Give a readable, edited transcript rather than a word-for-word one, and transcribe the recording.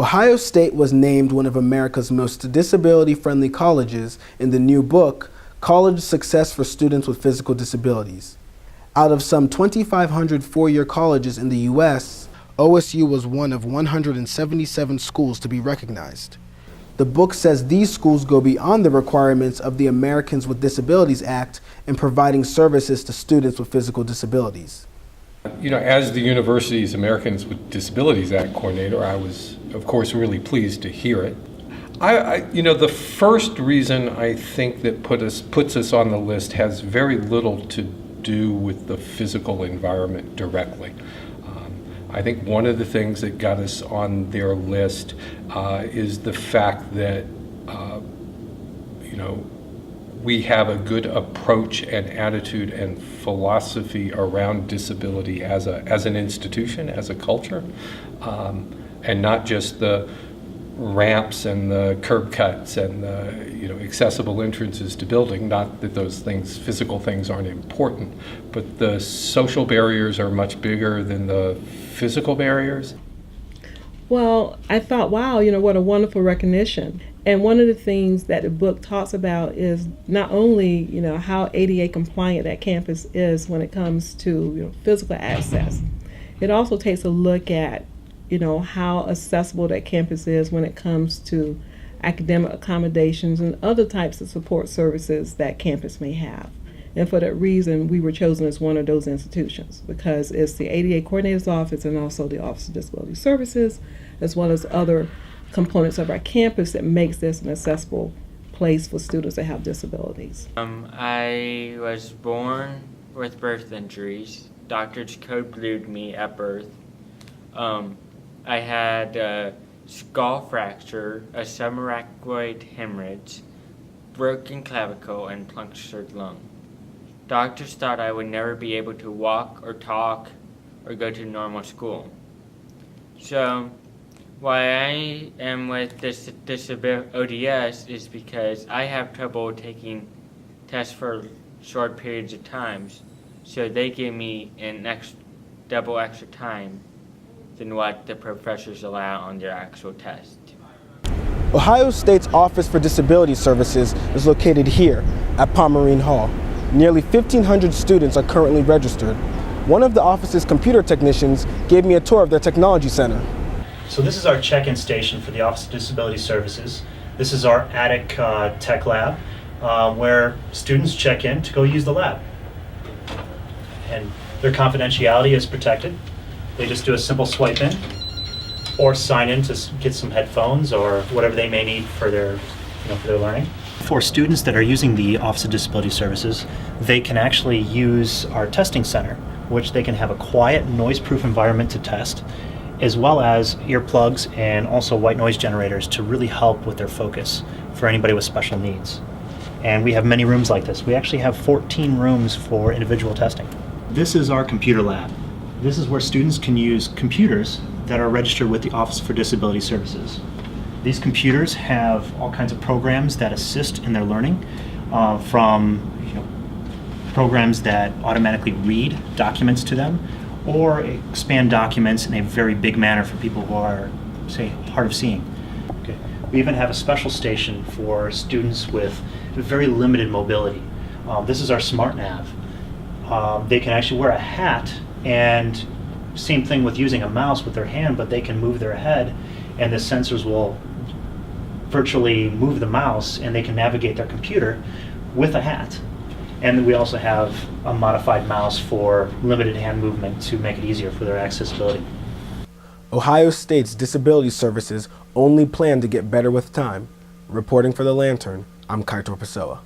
Ohio State was named one of America's most disability-friendly colleges in the new book, College Success for Students with Physical Disabilities. Out of some 2,500 four-year colleges in the U.S., OSU was one of 177 schools to be recognized. The book says these schools go beyond the requirements of the Americans with Disabilities Act in providing services to students with physical disabilities. You know, as the university's Americans with Disabilities Act coordinator, I was, of course, really pleased to hear it. The first reason I think that puts us on the list has very little to do with the physical environment directly. I think one of the things that got us on their list is the fact that, we have a good approach and attitude and philosophy around disability as an institution, as a culture, and not just the ramps and the curb cuts and the accessible entrances to building. Not that those things, physical things, aren't important, but the social barriers are much bigger than the physical barriers. Well, I thought, wow, what a wonderful recognition. And one of the things that the book talks about is not only, how ADA compliant that campus is when it comes to physical access. It also takes a look at, how accessible that campus is when it comes to academic accommodations and other types of support services that campus may have. And for that reason, we were chosen as one of those institutions because it's the ADA Coordinator's Office and also the Office of Disability Services, as well as other components of our campus that makes this an accessible place for students that have disabilities. I was born with birth injuries. Doctors code blued me at birth. I had a skull fracture, a subarachnoid hemorrhage, broken clavicle, and punctured lung. Doctors thought I would never be able to walk or talk or go to normal school. So why I am with this ODS is because I have trouble taking tests for short periods of times, so they give me double extra time than what the professors allow on their actual test. Ohio State's Office for Disability Services is located here at Pomerene Hall. Nearly 1,500 students are currently registered. One of the office's computer technicians gave me a tour of their technology center. So this is our check-in station for the Office of Disability Services. This is our attic tech lab where students check in to go use the lab. And their confidentiality is protected. They just do a simple swipe in or sign in to get some headphones or whatever they may need for their learning. For students that are using the Office of Disability Services, they can actually use our testing center, which they can have a quiet, noise-proof environment to test, as well as earplugs and also white noise generators to really help with their focus for anybody with special needs. And we have many rooms like this. We actually have 14 rooms for individual testing. This is our computer lab. This is where students can use computers that are registered with the Office for Disability Services. These computers have all kinds of programs that assist in their learning, from programs that automatically read documents to them or expand documents in a very big manner for people who are, say, hard of seeing. Okay. We even have a special station for students with very limited mobility. This is our Smart Nav. They can actually wear a hat, and same thing with using a mouse with their hand, but they can move their head and the sensors will virtually move the mouse and they can navigate their computer with a hat. And we also have a modified mouse for limited hand movement to make it easier for their accessibility. Ohio State's disability services only plan to get better with time. Reporting for The Lantern, I'm Kaitor Pessoa.